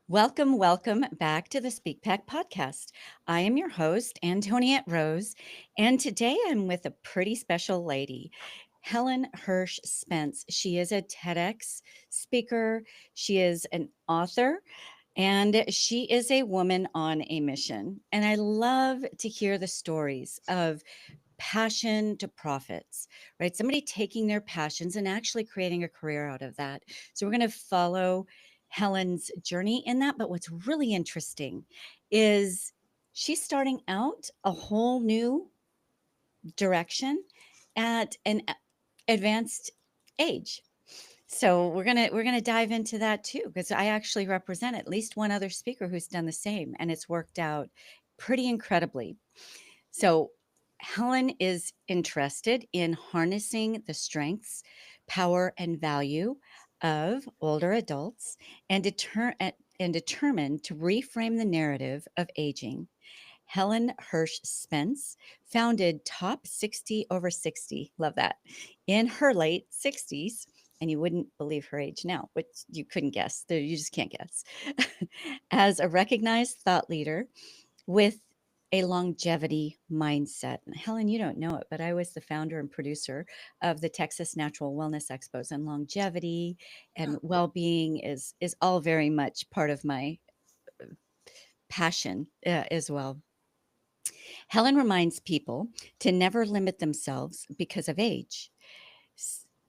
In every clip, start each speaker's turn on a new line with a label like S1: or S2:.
S1: Welcome, welcome back to the Speak Pack podcast. I am your host, Antoniette Rose, and today I'm with a pretty special lady, Helen Hirsh Spence. She is a TEDx speaker, she is an author, and she is a woman on a mission. And I love to hear the stories of passion to profits, right? Somebody taking their passions and actually creating a career out of that. So we're going to follow Helen's journey in that. But what's really interesting is she's starting out a whole new direction at an advanced age. So we're gonna dive into that too, because I actually represent at least one other speaker who's done the same, and it's worked out pretty incredibly. So Helen is interested in harnessing the strengths, power, and value of older adults and determined to reframe the narrative of aging. Helen Hirsh Spence founded Top 60 Over 60, love that, in her late 60s. And you wouldn't believe her age now, which you couldn't guess. You just can't guess. As a recognized thought leader with a longevity mindset. Helen, you don't know it, but I was the founder and producer of the Texas Natural Wellness Expos, and longevity and well-being is all very much part of my passion as well. Helen reminds people to never limit themselves because of age.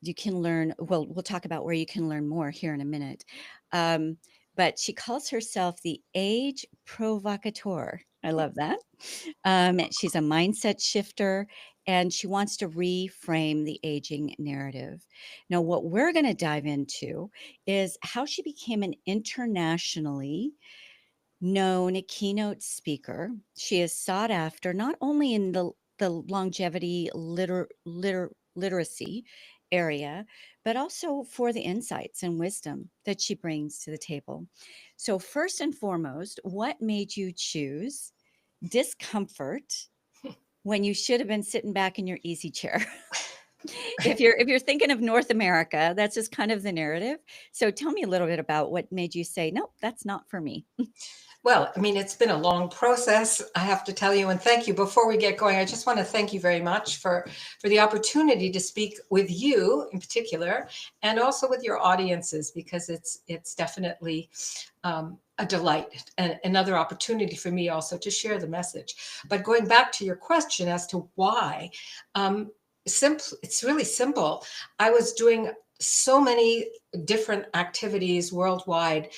S1: You can learn, well, we'll talk about where you can learn more here in a minute. But she calls herself the age provocateur. I love that. She's a mindset shifter and she wants to reframe the aging narrative. Now, what we're going to dive into is how she became an internationally known keynote speaker. She is sought after not only in the longevity literacy area, but also for the insights and wisdom that she brings to the table. So, first and foremost, what made you choose discomfort when you should have been sitting back in your easy chair? If you're thinking of North America, that's just kind of the narrative. So tell me a little bit about what made you say, nope, that's not for me.
S2: Well, I mean, it's been a long process, I have to tell you, and thank you. Before we get going, I just want to thank you very much for the opportunity to speak with you in particular, and also with your audiences, because it's definitely a delight and another opportunity for me also to share the message. But going back to your question as to why, it's really simple. I was doing so many different activities worldwide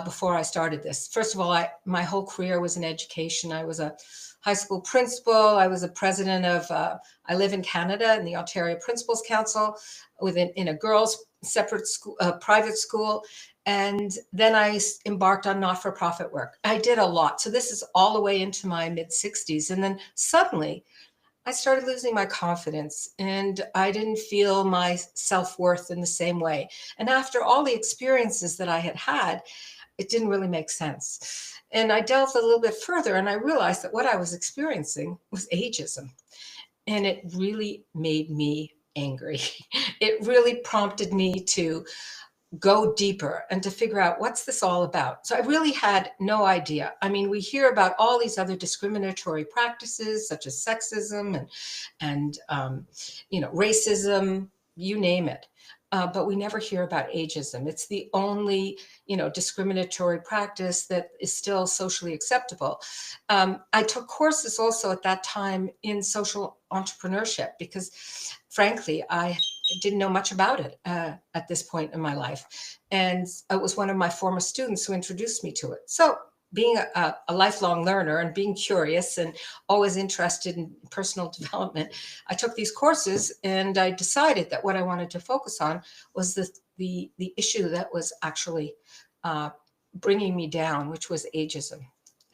S2: before I started this. First of all, my whole career was in education. I was a high school principal. I was a president of, I live in Canada in the Ontario Principals Council in a girls' separate school, private school. And then I embarked on not-for-profit work. I did a lot. So this is all the way into my mid-60s. And then suddenly, I started losing my confidence and I didn't feel my self-worth in the same way. And after all the experiences that I had had, it didn't really make sense. And I delved a little bit further and I realized that what I was experiencing was ageism. And it really made me angry. It really prompted me to go deeper and to figure out what's this all about. So I really had no idea. I mean, we hear about all these other discriminatory practices such as sexism and racism, you name it. But we never hear about ageism. It's the only, discriminatory practice that is still socially acceptable. I took courses also at that time in social entrepreneurship because, frankly, I didn't know much about it at this point in my life. And it was one of my former students who introduced me to it. So being a lifelong learner and being curious and always interested in personal development, I took these courses and I decided that what I wanted to focus on was the issue that was actually bringing me down, which was ageism.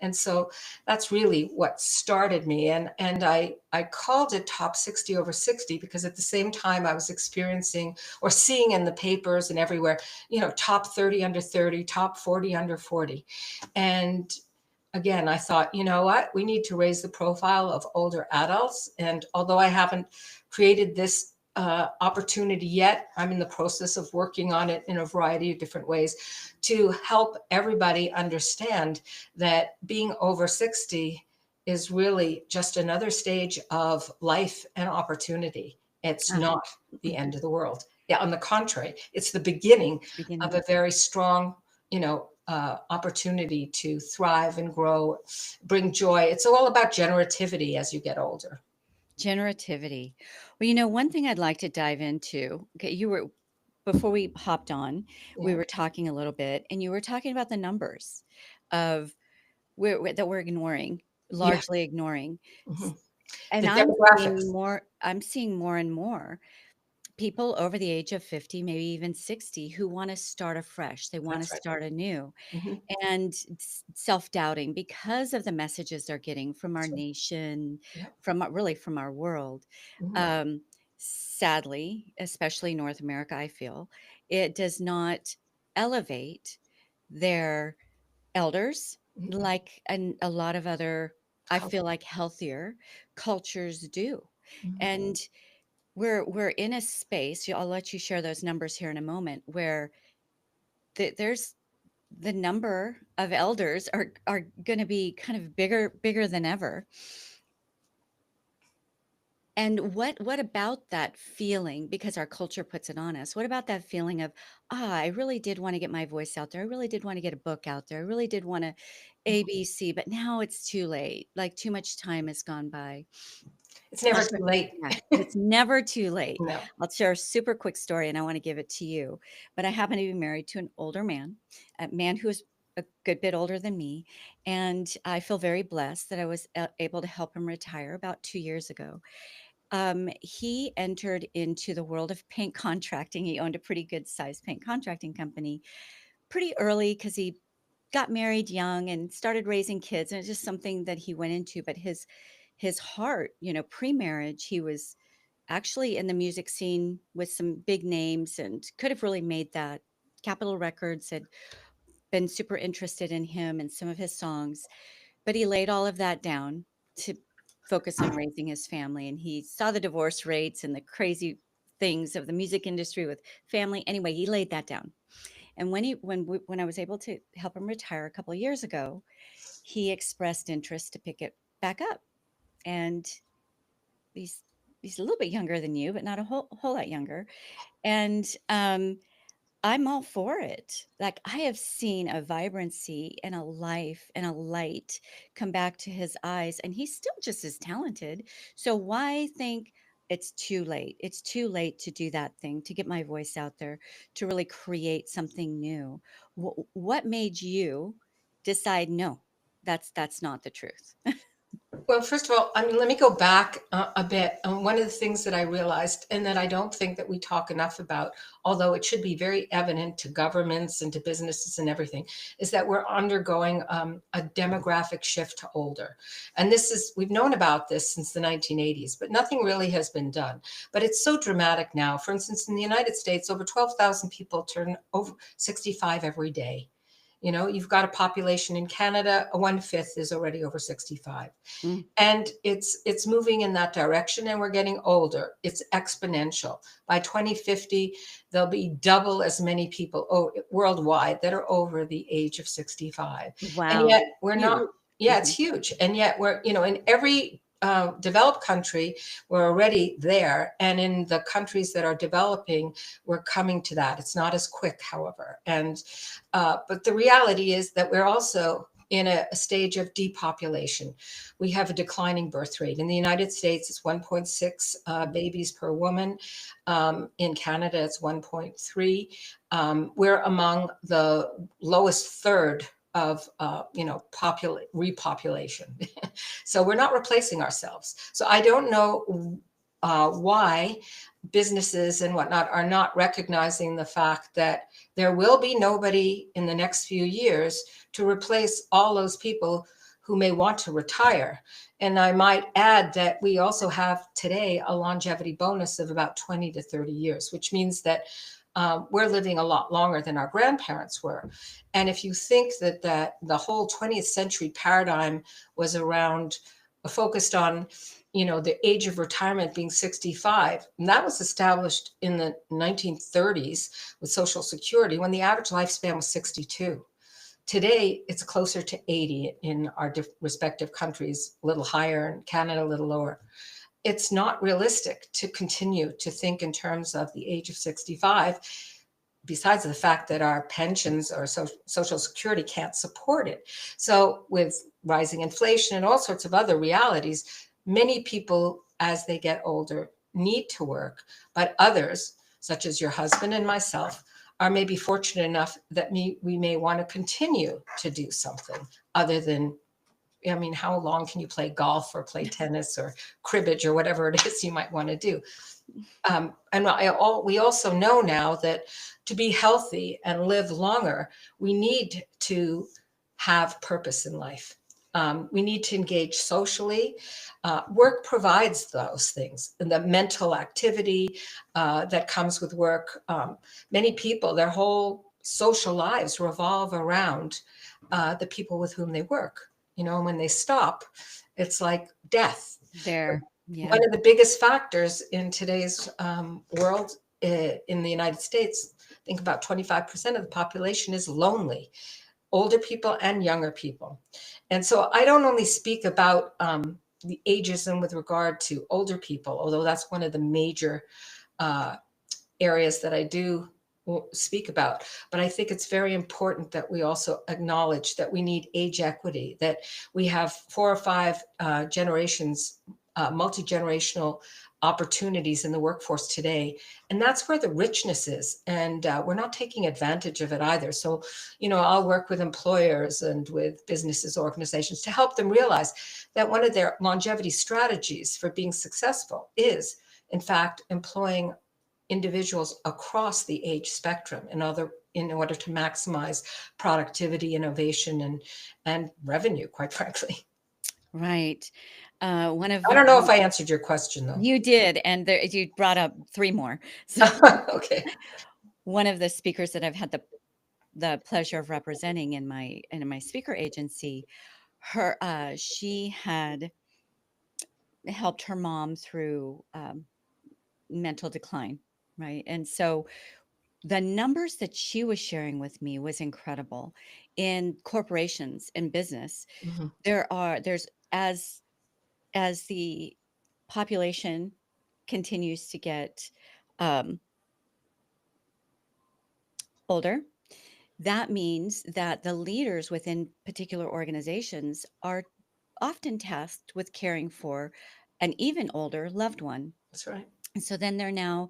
S2: And so that's really what started me. And I called it Top 60 Over 60 because at the same time I was experiencing or seeing in the papers and everywhere, top 30 under 30, top 40 under 40. And again, I thought, you know what, we need to raise the profile of older adults. And although I haven't created this opportunity yet. I'm in the process of working on it in a variety of different ways to help everybody understand that being over 60 is really just another stage of life and opportunity. It's
S1: Uh-huh.
S2: not the end of the world. Yeah, on the contrary, it's the beginning
S1: It's beginning.
S2: of a very strong, opportunity to thrive and grow, bring joy. It's all about generativity as you get older.
S1: Generativity. Well, one thing I'd like to dive into, okay, before we hopped on, we
S2: Yeah,
S1: were talking a little bit, and you were talking about the numbers of that we're ignoring,
S2: yeah.
S1: largely ignoring.
S2: Mhm.
S1: And
S2: The
S1: I'm
S2: demographics.
S1: seeing more and more people over the age of 50, maybe even 60, who want to start afresh. They want to
S2: That's right.
S1: start anew,
S2: Hmm.
S1: and self-doubting because of the messages they're getting from our
S2: That's right.
S1: nation,
S2: Yeah.
S1: really from our world.
S2: Hmm.
S1: Um, Sadly, especially North America, I feel it does not elevate their elders
S2: Hmm.
S1: like a lot of other, I feel
S2: Culture.
S1: like, healthier cultures do.
S2: Mhm.
S1: And we're in a space, I'll let you share those numbers here in a moment, where there's the number of elders are going to be kind of bigger than ever. And what about that feeling, because our culture puts it on us, what about that feeling of, I really did want to get my voice out there, I really did want to get a book out there, I really did want to ABC, but now it's too late, like too much time has gone by.
S2: It's
S1: I'll
S2: never
S1: share
S2: too late.
S1: Yeah, it's never too late.
S2: No.
S1: I'll share a super quick story, and I wanna give it to you. But I happen to be married to an older man, a man who is a good bit older than me, and I feel very blessed that I was, able to help him retire about 2 years ago. He entered into the world of paint contracting. He owned a pretty good-sized paint contracting company pretty early because he got married young and started raising kids, and it's just something that he went into. But his heart, pre-marriage, he was actually in the music scene with some big names and could have really made that. Capitol Records had been super interested in him and some of his songs, but he laid all of that down to focus on raising his family. And he saw the divorce rates and the crazy things of the music industry with family. Anyway, he laid that down. And when I was able to help him retire a couple of years ago, he expressed interest to pick it back up. And he's he's a little bit younger than you, but not a whole lot younger. And I'm all for it. Like, I have seen a vibrancy and a life and a light come back to his eyes, and he's still just as talented. So why think it's too late? It's too late to do that thing, to get my voice out there, to really create something new. What made you decide, no, that's not the truth?
S2: Well, first of all, I mean, let me go back a bit. One of the things that I realized, and that I don't think that we talk enough about, although it should be very evident to governments and to businesses and everything, is that we're undergoing a demographic shift to older. And we've known about this since the 1980s, but nothing really has been done. But it's so dramatic now. For instance, in the United States, over 12,000 people turn over 65 every day. You've got a population in Canada, one-fifth is already over 65.
S1: Mm.
S2: And it's moving in that direction, and we're getting older. It's exponential. By 2050, there'll be double as many people worldwide that are over the age of 65. And
S1: Wow.
S2: yet we're not.
S1: Huge.
S2: Yeah, it's
S1: Mhm.
S2: huge. And yet we're, in every developed country, we're already there. And in the countries that are developing, we're coming to that. It's not as quick, however. But the reality is that we're also in a stage of depopulation. We have a declining birth rate. In the United States, it's 1.6 babies per woman. In Canada, it's 1.3. We're among the lowest third of repopulation. So we're not replacing ourselves. So I don't know why businesses and whatnot are not recognizing the fact that there will be nobody in the next few years to replace all those people who may want to retire. And I might add that we also have today a longevity bonus of about 20 to 30 years, which means that we're living a lot longer than our grandparents were. And if you think that the whole 20th century paradigm was around focused on the age of retirement being 65. And that was established in the 1930s with Social Security when the average lifespan was 62. Today, it's closer to 80 in our respective countries, a little higher, in Canada, a little lower. It's not realistic to continue to think in terms of the age of 65, besides the fact that our pensions or Social Security can't support it. So, with rising inflation and all sorts of other realities, many people, as they get older, need to work, but others, such as your husband and myself, are maybe fortunate enough that we may want to continue to do something other than, I mean, how long can you play golf or play tennis or cribbage or whatever it is you might want to do? And we also know now that to be healthy and live longer, we need to have purpose in life. We need to engage socially. Work provides those things, and the mental activity that comes with work. Many people, their whole social lives revolve around the people with whom they work. And when they stop, it's like death.
S1: There. Yeah.
S2: One of the biggest factors in today's world in the United States, I think about 25% of the population is lonely, older people and younger people. And so I don't only speak about the ageism with regard to older people, although that's one of the major uh, areas that I do speak about. But I think it's very important that we also acknowledge that we need age equity, that we have 4 or 5 generations, multi-generational opportunities in the workforce today. And that's where the richness is. And we're not taking advantage of it either. So, I'll work with employers and with businesses, organizations to help them realize that one of their longevity strategies for being successful is, in fact, employing individuals across the age spectrum in order to maximize productivity, innovation, and revenue, quite frankly.
S1: Right. One of
S2: I don't know if I answered your question, though.
S1: You did, and you brought up 3 more. So
S2: Okay.
S1: one of the speakers that I've had the pleasure of representing in my speaker agency, she had helped her mom through mental decline, right? And so the numbers that she was sharing with me was incredible. In corporations and business,
S2: Mhm.
S1: there's as the population continues to get um, older, that means that the leaders within particular organizations are often tasked with caring for an even older loved one.
S2: That's right.
S1: And so then they're now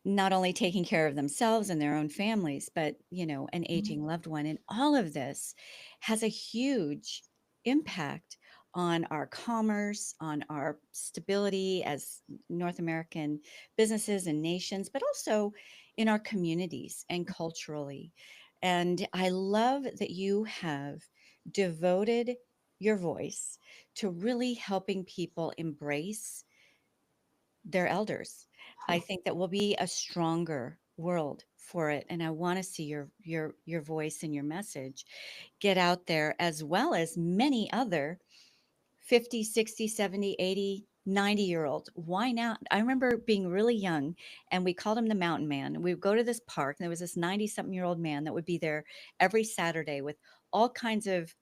S1: not only taking care of themselves and their own families, but, an
S2: Mhm.
S1: aging loved one. And all of this has a huge impact on our commerce, on our stability as North American businesses and nations, but also in our communities and culturally. And I love that you have devoted your voice to really helping people embrace their elders. I think that we'll be a stronger world for it, and I want to see your voice and your message get out there, as well as many other 50, 60, 70, 80, 90-year olds. Why not? I remember being really young, and we called him the mountain man, and we would go to this park, and there was this 90-something-year-old man that would be there every Saturday with all kinds of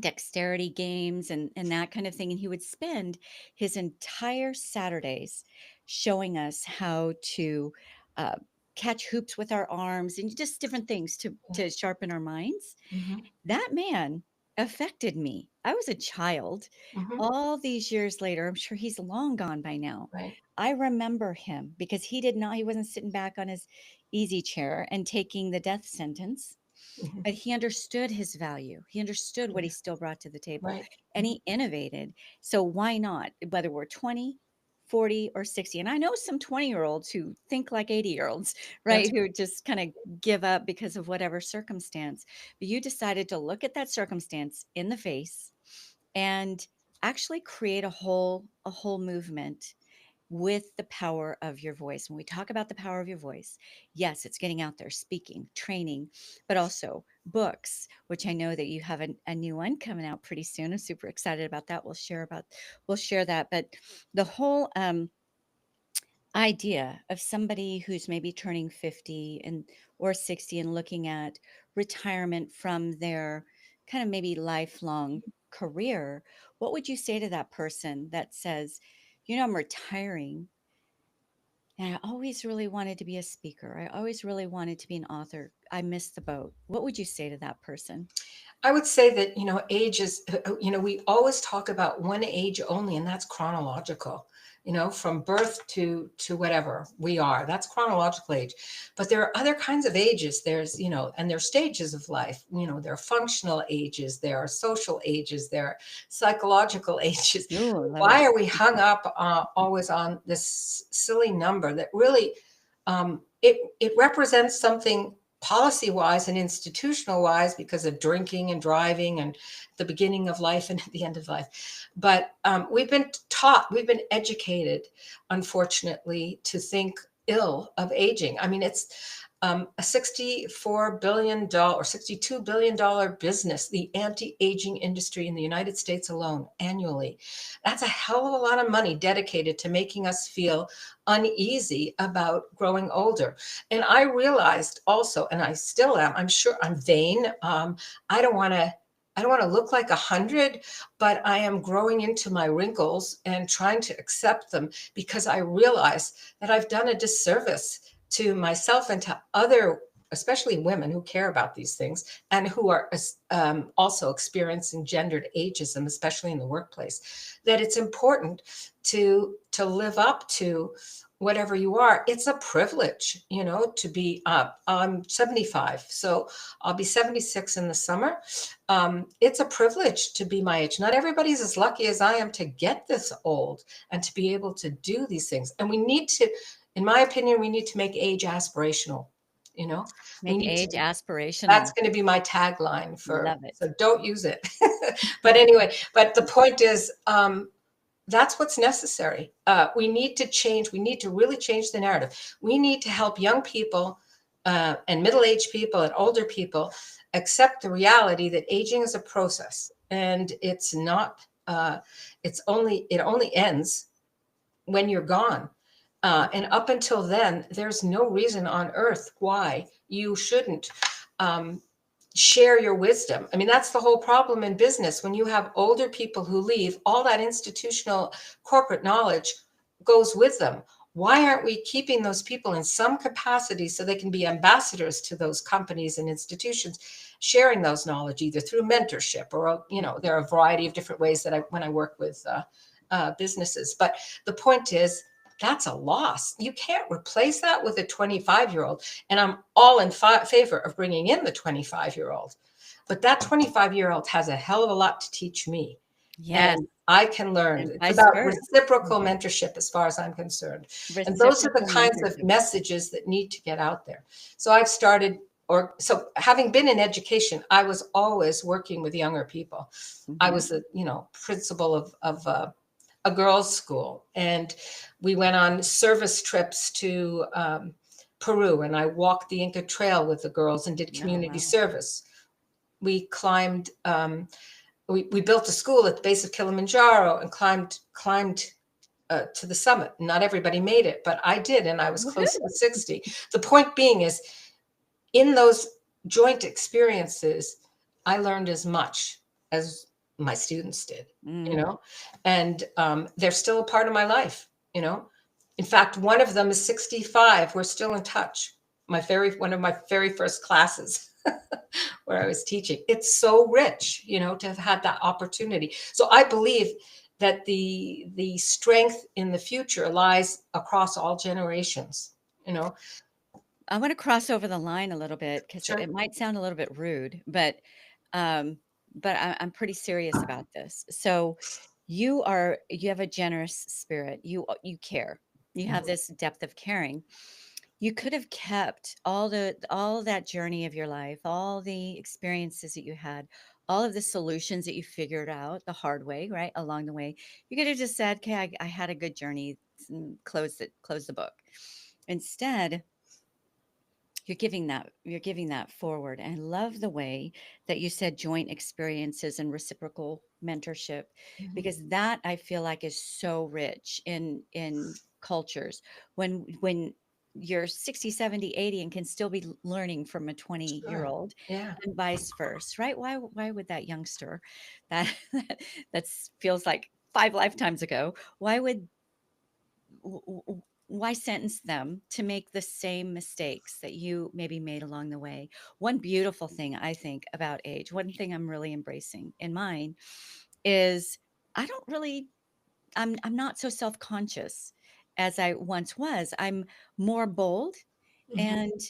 S1: dexterity games and that kind of thing, and he would spend his entire Saturdays showing us how to uh, catch hoops with our arms and just different things to
S2: Yeah.
S1: to sharpen our minds.
S2: Mhm.
S1: That man affected me. I was a child.
S2: Mhm.
S1: All these years later, I'm sure he's long gone by now.
S2: Right.
S1: I remember him because he wasn't sitting back on his easy chair and taking the death sentence,
S2: Mhm.
S1: but he understood his value. He understood what
S2: Yeah.
S1: he still brought to the table,
S2: Right.
S1: and
S2: Mhm.
S1: he innovated. So why not? Whether we're 20, 40, or 60. And I know some 20-year-olds who think like 80-year-olds,
S2: That's
S1: right? Who just kind of give up because of whatever circumstance. But you decided to look at that circumstance in the face and actually create a whole movement with the power of your voice. When we talk about the power of your voice, yes, it's getting out there, speaking, training, but also books, which I know that you have a new one coming out pretty soon. I'm super excited about that. We'll share that. But the whole idea of somebody who's maybe turning 50 and or 60 and looking at retirement from their kind of maybe lifelong career, what would you say to that person that says, I'm retiring and I always really wanted to be a speaker. I always really wanted to be an author. I missed the boat. What would you say to that person?
S2: I would say that, age is, we always talk about one age only, and that's chronological, from birth to whatever we are. That's chronological age. But there are other kinds of ages. There's, and there's stages of life. There are functional ages, there are social ages, there are psychological ages.
S1: Oh, I love
S2: Why
S1: it.
S2: are we hung up always on this silly number that really, it represents something policy wise and institutional wise because of drinking and driving and the beginning of life and at the end of life. But we've been taught, we've been educated, unfortunately, to think ill of aging. I mean, it's a $64 billion or $62 billion business, the anti-aging industry in the United States alone annually. That's a hell of a lot of money dedicated to making us feel uneasy about growing older. And I realized also, and I still am, I'm sure I'm vain. I don't want to. I don't want to look like 100, but I am growing into my wrinkles and trying to accept them because I realize that I've done a disservice to myself and to other, especially women who care about these things and who are also experiencing gendered ageism, especially in the workplace, that it's important to live up to whatever you are. It's a privilege, to be up. I'm 75, so I'll be 76 in the summer. It's a privilege to be my age. Not everybody's as lucky as I am to get this old and to be able to do these things. And we need to, in my opinion, we need to make age aspirational. We
S1: Make
S2: need to,
S1: age
S2: that's
S1: aspirational.
S2: going to be my tagline
S1: Love it.
S2: so don't use it. But anyway, but the point is, that's what's necessary. We need to change. We need to really change the narrative. We need to help young people and middle-aged people and older people accept the reality that aging is a process, and it's not. It only ends when you're gone. And up until then, there's no reason on earth why you shouldn't share your wisdom. I mean, that's the whole problem in business. When you have older people who leave, all that institutional corporate knowledge goes with them. Why aren't we keeping those people in some capacity so they can be ambassadors to those companies and institutions, sharing those knowledge either through mentorship or, there are a variety of different ways that when I work with businesses. But the point is, that's a loss. You can't replace that with a 25-year-old. And I'm all in favor of bringing in the 25-year-old. But that 25-year-old has a hell of a lot to teach me.
S1: Yes,
S2: And I can learn.
S1: and
S2: It's
S1: vice
S2: about
S1: versa.
S2: reciprocal mentorship as far as I'm concerned. And those are the
S1: Reciprocal
S2: kinds of
S1: mentorship.
S2: messages that need to get out there. So I've started, so having been in education, I was always working with younger people. I
S1: Mhm.
S2: was the, principal of a girls' school, and we went on service trips to Peru, and I walked the Inca Trail with the girls and did
S1: Oh,
S2: community
S1: wow.
S2: service. We climbed. We built a school at the base of Kilimanjaro and climbed to the summit. Not everybody made it, but I did, and I was close
S1: Woohoo.
S2: to 60. The point being is, in those joint experiences, I learned as much as my students did, you
S1: Mm.
S2: know, and they're still a part of my life. In fact, one of them is 65. We're still in touch. One of my very first classes where I was teaching. It's so rich, to have had that opportunity. So I believe that the strength in the future lies across all generations. You know,
S1: I want to cross over the line a little bit because it
S2: sure.
S1: might sound a little bit rude, um, but I'm pretty serious about this. So you have a generous spirit. You care. You have
S2: Mhm.
S1: this depth of caring. You could have kept all that journey of your life, all the experiences that you had, all of the solutions that you figured out the hard way, right along the way. You could have just said, "Okay, I had a good journey. close the book. Instead, you're giving that forward. And I love the way that you said joint experiences and reciprocal mentorship,
S2: Mhm.
S1: because that I feel like is so rich in cultures when you're 60, 70, 80 and can still be learning from a 20-year
S2: Sure.
S1: old,
S2: Yeah.
S1: and vice versa, right? Why would that youngster that that feels like 5 lifetimes ago, why would why sentence them to make the same mistakes that you maybe made along the way? One beautiful thing I think about age, one thing I'm really embracing in mine is I don't really I'm not so self-conscious as I once was. I'm more bold
S2: Mhm.
S1: and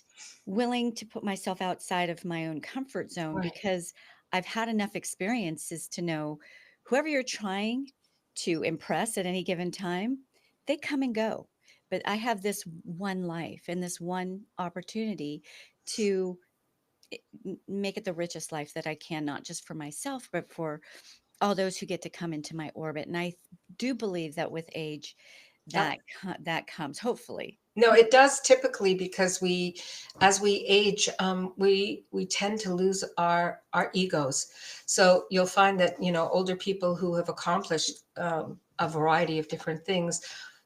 S1: willing to put myself outside of my own comfort zone,
S2: Right.
S1: because I've had enough experiences to know whoever you're trying to impress at any given time, they come and go. But I have this one life and this one opportunity to make it the richest life that I can, not just for myself, but for all those who get to come into my orbit. And I do believe that with age,
S2: Yep.
S1: that comes, hopefully.
S2: No, it does typically because as we age, we tend to lose our egos. So you'll find that older people who have accomplished a variety of different things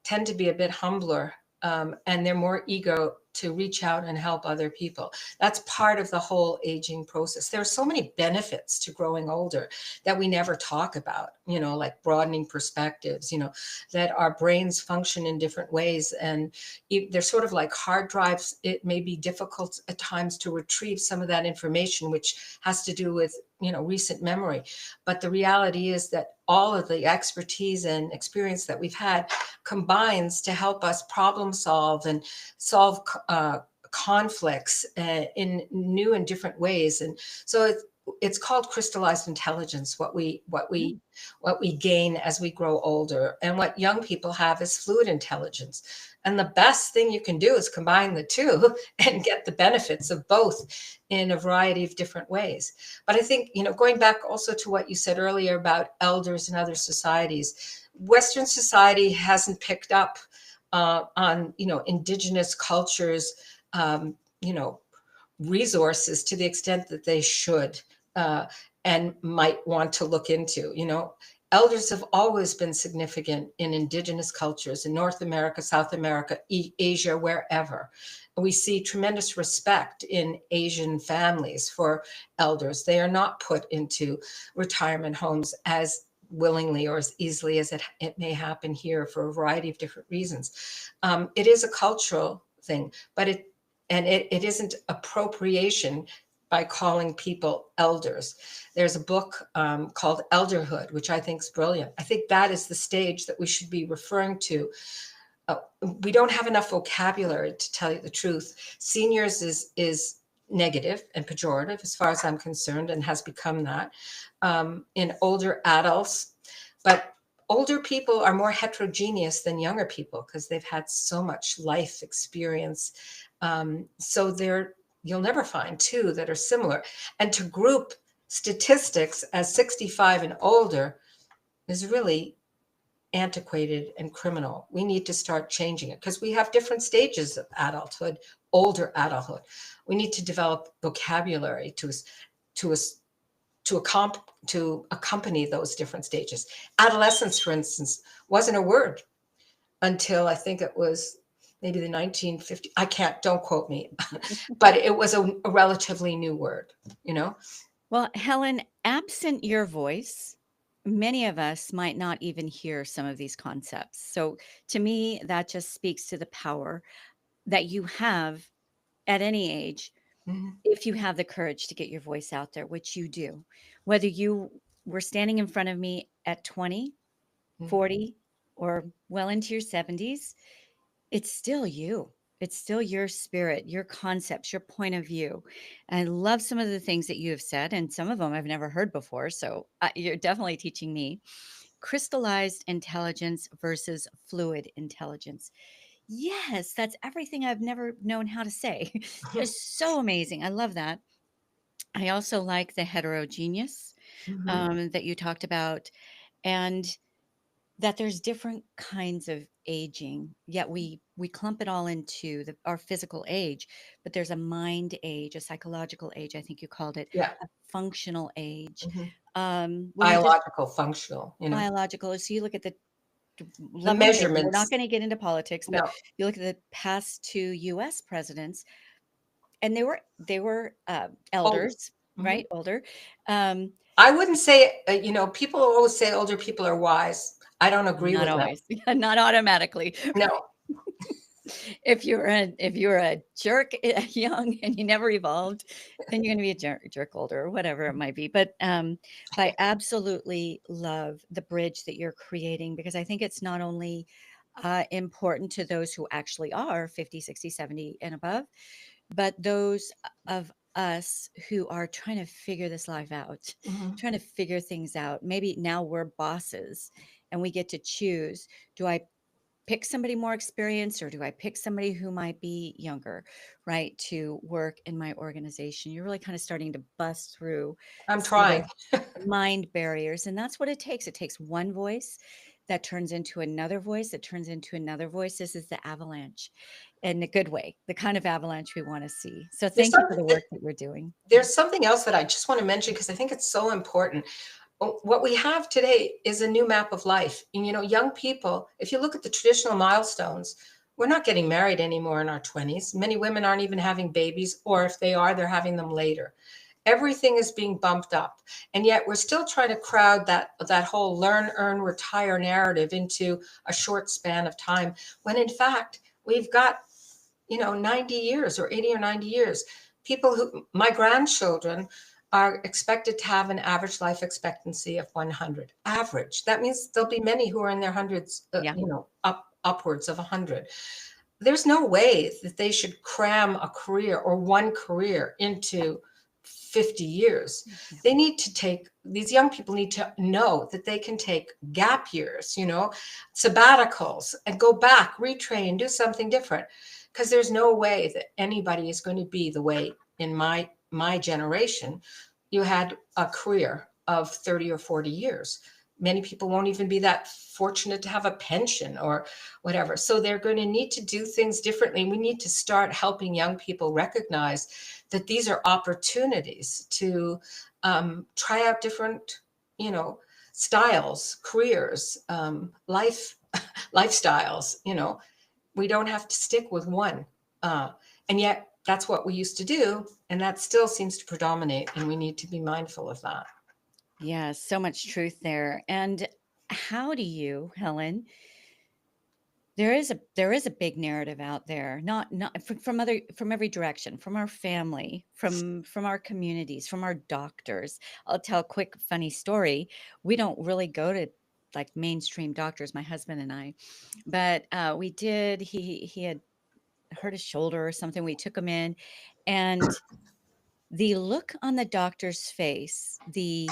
S2: tend to be a bit humbler, and they're more eager to reach out and help other people. That's part of the whole aging process. There are so many benefits to growing older that we never talk about. Like broadening perspectives. That our brains function in different ways, and they're sort of like hard drives. It may be difficult at times to retrieve some of that information, which has to do with recent memory. But the reality is that all of the expertise and experience that we've had combines to help us problem solve and solve conflicts in new and different ways. And so it's called crystallized intelligence,
S1: Mm.
S2: what we gain as we grow older. And what young people have is fluid intelligence. And the best thing you can do is combine the two and get the benefits of both in a variety of different ways. But I think, going back also to what you said earlier about elders in other societies, Western society hasn't picked up on, indigenous cultures, um, you know, resources to the extent that they should, uh, and might want to look into. Elders have always been significant in indigenous cultures in North America, South America, Asia, wherever. We see tremendous respect in Asian families for elders. They are not put into retirement homes as willingly or as easily as it may happen here for a variety of different reasons. It is a cultural thing, but it isn't appropriation by calling people elders. There's a book called Elderhood, which I think is brilliant. I think that is the stage that we should be referring to. Uh, we don't have enough vocabulary, to tell you the truth. Seniors is negative and pejorative as far as I'm concerned, and has become that in older adults. But older people are more heterogeneous than younger people because they've had so much life experience. So you'll never find two that are similar. And to group statistics as 65 and older is really antiquated and criminal. We need to start changing it because we have different stages of adulthood, older adulthood. We need to develop vocabulary to to accompany those different stages. Adolescence, for instance, wasn't a word until I think it was maybe the 1950s. I can't, don't quote me, but it was a relatively new word, you know?
S1: Well, Helen, absent your voice, many of us might not even hear some of these concepts. So to me, that just speaks to the power that you have at any age,
S2: Mhm.
S1: if you have the courage to get your voice out there, which you do. Whether you were standing in front of me at 20,
S2: Mhm.
S1: 40, or well into your 70s, it's still you. It's still your spirit, your concepts, your point of view. And I love some of the things that you have said, and some of them I've never heard before. So you're definitely teaching me. Crystallized intelligence versus fluid intelligence. Yes, that's everything I've never known how to say. Just so amazing. I love that. I also like the heterogeneous
S2: Mhm.
S1: that you talked about, and that there's different kinds of aging, yet we clump it all into our physical age, but there's a mind age, a psychological age, I think you called it,
S2: Yeah.
S1: a functional age.
S2: Hmm.
S1: When you just
S2: Biological, functional,
S1: biological, so you look at the
S2: the
S1: love them or hate them, we're not
S2: measurements.
S1: going to get into politics, but
S2: No,
S1: you look at the past two U.S. presidents, and they were
S2: older.
S1: elders,
S2: Hmm.
S1: right? Older. Um,
S2: I wouldn't say, people always say older people are wise. I don't agree
S1: not
S2: with that.
S1: always, not automatically.
S2: No,
S1: If you're a jerk young and you never evolved, then you're going to be a jerk older or whatever it might be. But I absolutely love the bridge that you're creating, because I think it's not only important to those who actually are 50, 60, 70 and above, but those of us who are trying to figure this life out,
S2: hmm,
S1: trying to figure things out. Maybe now we're bosses and we get to choose. Do I pick somebody more experienced, or do I pick somebody who might be younger, right, to work in my organization? You're really kind of starting to bust through
S2: I'm
S1: some of
S2: trying.
S1: those mind barriers. And that's what it takes. It takes one voice that turns into another voice, that turns into another voice. This is the avalanche in a good way, the kind of avalanche we want to see. So
S2: There's
S1: thank you for
S2: something,
S1: the work that you're doing. Yeah.
S2: there's something else that I just want to mention because I think it's so important. What we have today is a new map of life. And, young people, if you look at the traditional milestones, we're not getting married anymore in our 20s. Many women aren't even having babies, or if they are, they're having them later. Everything is being bumped up. And yet we're still trying to crowd that whole learn, earn, retire narrative into a short span of time, when in fact, we've got 90 years or 80 or 90 years. My grandchildren are expected to have an average life expectancy of 100. Average. That means there'll be many who are in their hundreds,
S1: Yeah.
S2: upwards of 100. There's no way that they should cram a career or one career into 50 years.
S1: Yeah.
S2: These young people need to know that they can take gap years, sabbaticals, and go back, retrain, do something different. Because there's no way that anybody is going to be the way in my generation. You had a career of 30 or 40 years. Many people won't even be that fortunate to have a pension or whatever. So they're going to need to do things differently. We need to start helping young people recognize that these are opportunities to try out different, styles, careers, lifestyles. We don't have to stick with one. And yet that's what we used to do. And that still seems to predominate. And we need to be mindful of that.
S1: Yeah, so much truth there. And how do you, Helen, there is a big narrative out there, not from every direction, from our family, from our communities, from our doctors. I'll tell a quick funny story. We don't really go to like mainstream doctors, my husband and I, but we did. He had hurt his shoulder or something. We took him in, and the look on the doctor's face, the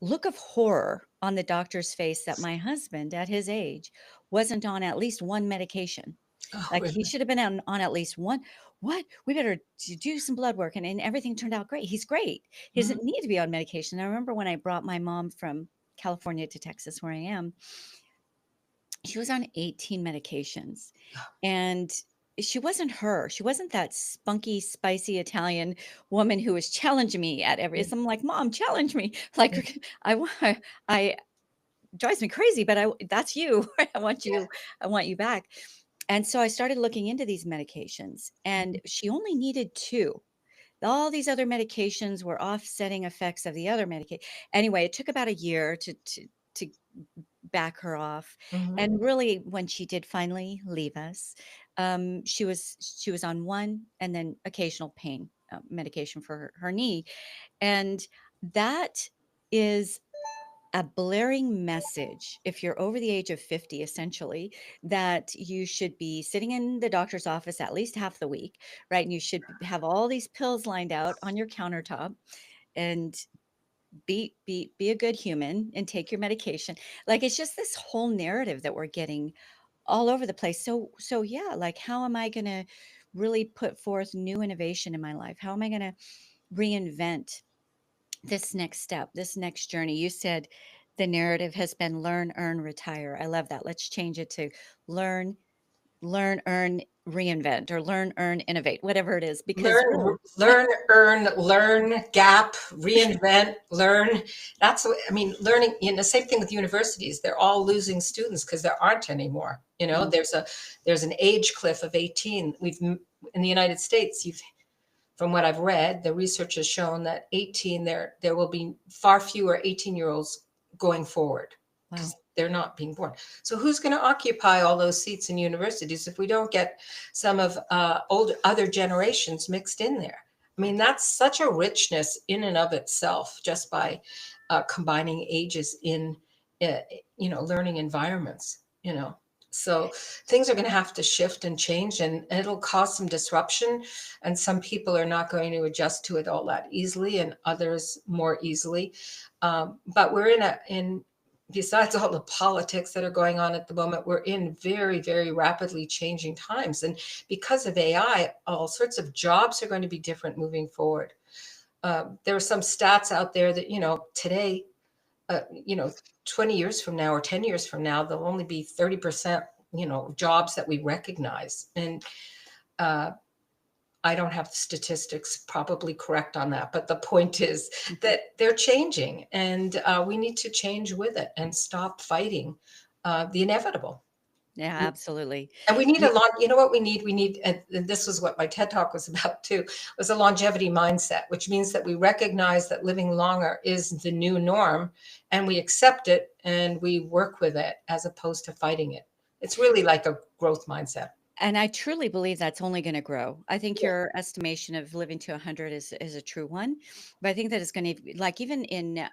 S1: look of horror on the doctor's face, that my husband at his age wasn't on at least one medication.
S2: Oh,
S1: Like, he
S2: really?
S1: should have been on at least one. What? We better do some blood work. And everything turned out great. He's great. He
S2: Mhm.
S1: doesn't need to be on medication. I remember when I brought my mom from California to Texas, where I am, she was on 18 medications. And she wasn't her. She wasn't that spunky, spicy Italian woman who was challenging me at every.
S2: Yeah,
S1: So I'm like, Mom, challenge me.
S2: yeah,
S1: Like, I drives me crazy, but that's you. I want
S2: yeah.
S1: you. I want you back. And so I started looking into these medications, and she only needed two. All these other medications were offsetting effects of the other medication. Anyway, it took about a year to back her off.
S2: Mhm.
S1: And really, when she did finally leave us, she was on one, and then occasional pain medication for her knee. And that is a blaring message, if you're over the age of 50, essentially, that you should be sitting in the doctor's office at least half the week, right? And you should have all these pills lined out on your countertop, and be a good human and take your medication. Like, it's just this whole narrative that we're getting all over the place. So yeah, like, how am I going to really put forth new innovation in my life? How am I going to reinvent this next step, this next journey? You said The narrative has been learn, earn, retire. I love that. Let's change it to learn, earn, reinvent, or learn, earn, innovate, whatever it is, because
S2: Learn,
S1: really,
S2: learn, earn, learn, gap, reinvent, learn. That's what I mean. Learning, the same thing with universities. They're all losing students because there aren't anymore.
S1: mm,
S2: There's an age cliff of 18. In the United States, from what I've read, the research has shown that 18 there will be far fewer 18-year-olds going forward
S1: wow.
S2: because they're not being born. So who's going to occupy all those seats in universities if we don't get some of other generations mixed in there? I mean, that's such a richness in and of itself, just by combining ages in uh, learning environments. So things are going to have to shift and change, and it'll cause some disruption. And some people are not going to adjust to it all that easily, and others more easily. But we're besides all the politics that are going on at the moment, we're in very, very rapidly changing times. And because of AI, all sorts of jobs are going to be different moving forward. There are some stats out there that, today, uh, you know, 20 years from now or 10 years from now, there'll only be 30%, jobs that we recognize. And uh, I don't have the statistics probably correct on that, but the point is
S1: Mhm.
S2: that they're changing, and we need to change with it and stop fighting the inevitable.
S1: Yeah, absolutely.
S2: And we need
S1: You,
S2: a lot. You know what we need? We need, and this was what my TED Talk was about too, was a longevity mindset, which means that we recognize that living longer is the new norm, and we accept it and we work with it as opposed to fighting it. It's really like a growth mindset.
S1: and I truly believe that's only going to grow. I think your estimation of living to 100 is a true one, but I think that it's going to, like, even in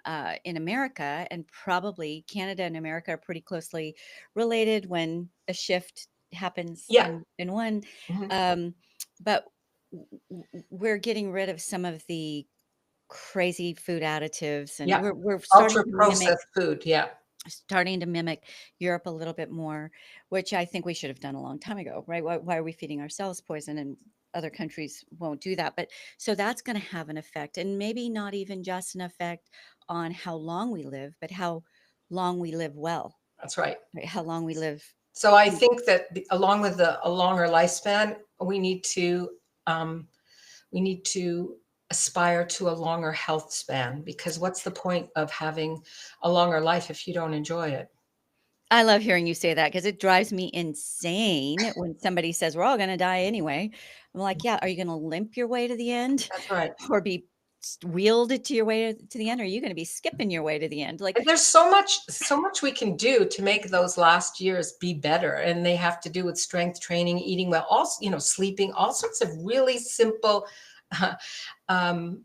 S1: America, and probably Canada and America are pretty closely related when a shift happens
S2: Yeah.
S1: in one.
S2: Mhm.
S1: Um, but we're getting rid of some of the crazy food additives, and
S2: Yeah.
S1: we're
S2: Ultra processed food. Yeah.
S1: starting to mimic Europe a little bit more, which I think we should have done a long time ago, right? Why are we feeding ourselves poison, and other countries won't do that? But so that's going to have an effect, and maybe not even just an effect on how long we live, but how long we live well,
S2: That's right.
S1: right? How long we live.
S2: So I think that along with a longer lifespan, um, we need to aspire to a longer health span, because what's the point of having a longer life if you don't enjoy it?
S1: I love hearing you say that because it drives me insane when somebody says we're all going to die anyway. I'm like, yeah, are you going to limp your way to the end,
S2: That's right.
S1: or be wheeled to your way to the end? Or are you going to be skipping your way to the end? Like,
S2: And there's so much we can do to make those last years be better. And they have to do with strength training, eating well, also, sleeping, all sorts of really simple, um,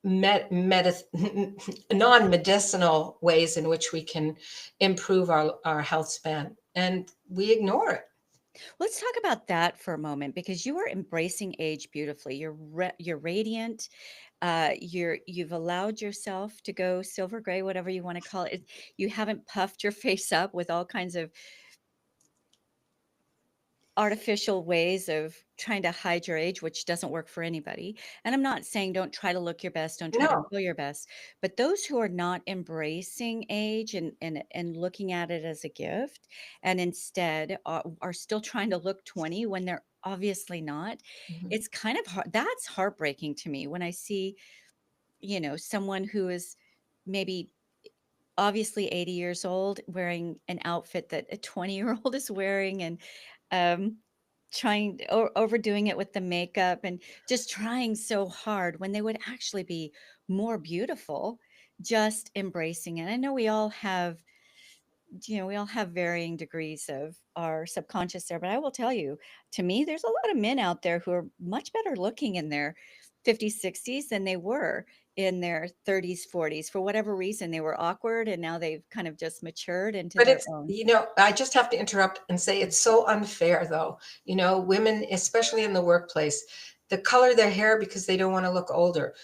S2: non-medicinal ways in which we can improve our health span. And we ignore it.
S1: let's talk about that for a moment, because you are embracing age beautifully. You're radiant. You've allowed yourself to go silver gray, whatever you want to call it. You haven't puffed your face up with all kinds of artificial ways of trying to hide your age, which doesn't work for anybody. And I'm not saying don't try to look your best, don't try to
S2: No.
S1: feel your best, but those who are not embracing age and looking at it as a gift, and instead are still trying to look 20 when they're obviously not,
S2: Mhm.
S1: it's kind of hard. That's heartbreaking to me when I see, someone who is maybe obviously 80 years old wearing an outfit that a 20-year-old is wearing, and um overdoing it with the makeup, and just trying so hard when they would actually be more beautiful just embracing it. I know we all have varying degrees of our subconscious there, but I will tell you, to me, there's a lot of men out there who are much better looking in their 50s, 60s than they were in their 30s, 40s. For whatever reason, they were awkward, and now they've kind of just matured into
S2: But
S1: their
S2: it's,
S1: own.
S2: I just have to interrupt and say it's so unfair though. Women, especially in the workplace, the color their hair because they don't want to look older.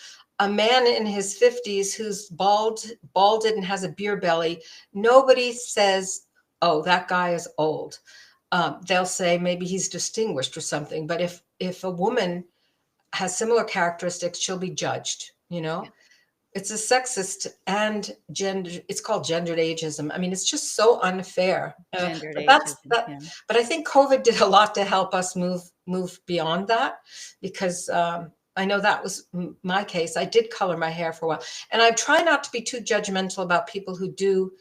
S2: A man in his 50s who's balded and has a beer belly, nobody says, "Oh, that guy is old." They'll say maybe he's distinguished or something. But if a woman has similar characteristics, she'll be judged. It's a sexist and gender. It's called gendered ageism. I mean, it's just so unfair.
S1: Gendered
S2: But that's
S1: ageism.
S2: that.
S1: Yeah.
S2: But I think COVID did a lot to help us move beyond that, because I know that was my case. I did color my hair for a while, and I try not to be too judgmental about people who do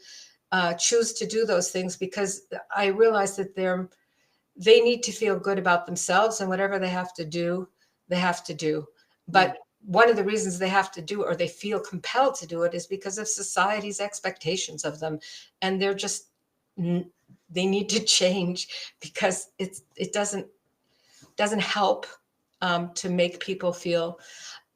S2: choose to do those things, because I realize that they need to feel good about themselves, and whatever they have to do, they have to do.
S1: Yeah.
S2: But one of the reasons they have to do it, or they feel compelled to do it, is because of society's expectations of them, and they're just they need to change, because it doesn't help to make people feel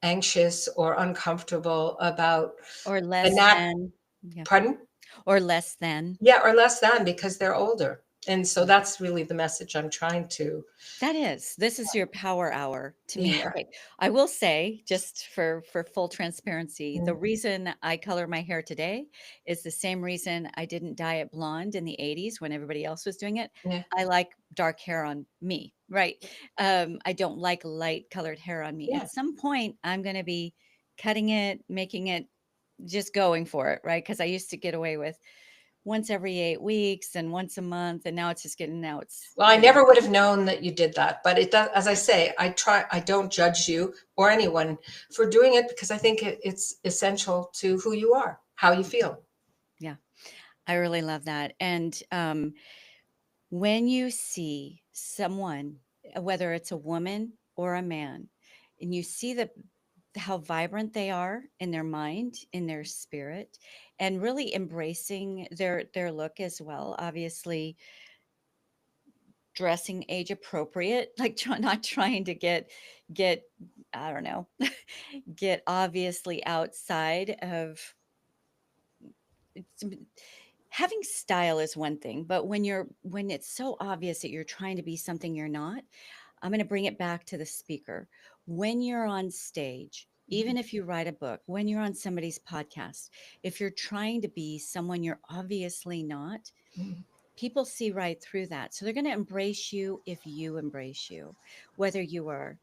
S2: anxious or uncomfortable about
S1: Or
S2: the
S1: less
S2: nat
S1: than. Yeah.
S2: pardon.
S1: Or less than.
S2: Yeah, or less than, because they're older. And so that's really the message I'm trying to.
S1: That is. This is your power hour to me.
S2: Yeah.
S1: Okay. I will say, just for full transparency, the
S2: Mm,
S1: reason I color my hair today is the same reason I didn't dye it blonde in the 80s when everybody else was doing it.
S2: yeah.
S1: I like dark hair on me, right? I don't like light colored hair on me.
S2: Yeah.
S1: At some point, I'm going to be cutting it, making it, just going for it, right? Because I used to get away with once every 8 weeks and once a month, and now it's just getting, now it's,
S2: Well, I never would have known that you did that, but it does. As I say, I don't judge you or anyone for doing it, because I think it's essential to who you are, how you feel.
S1: yeah. I really love that. And when you see someone, whether it's a woman or a man, and you see how vibrant they are in their mind, in their spirit, and really embracing their look as well, obviously dressing age appropriate, like not trying to get I don't know, get obviously outside of it's, having style is one thing, but when it's so obvious that you're trying to be something you're not, I'm going to bring it back to the speaker. When you're on stage, even if you write a book, when you're on somebody's podcast, if you're trying to be someone you're obviously not,
S2: Mhm.
S1: people see right through that. So they're going to embrace you if you embrace you, whether you are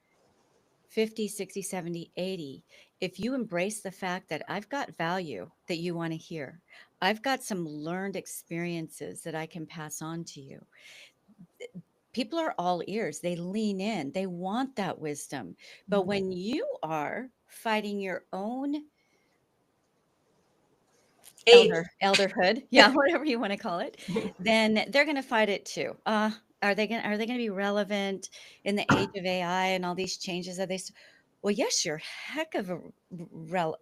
S1: 50, 60, 70, 80. If you embrace the fact that I've got value that you want to hear, I've got some learned experiences that I can pass on to you. People are all ears. They lean in. They want that wisdom. But when you are fighting your own
S2: Age.
S1: elderhood, yeah, whatever you want to call it, then they're going to fight it too. Are they going to be relevant in the age of AI and all these changes? Well, yes, you're heck of a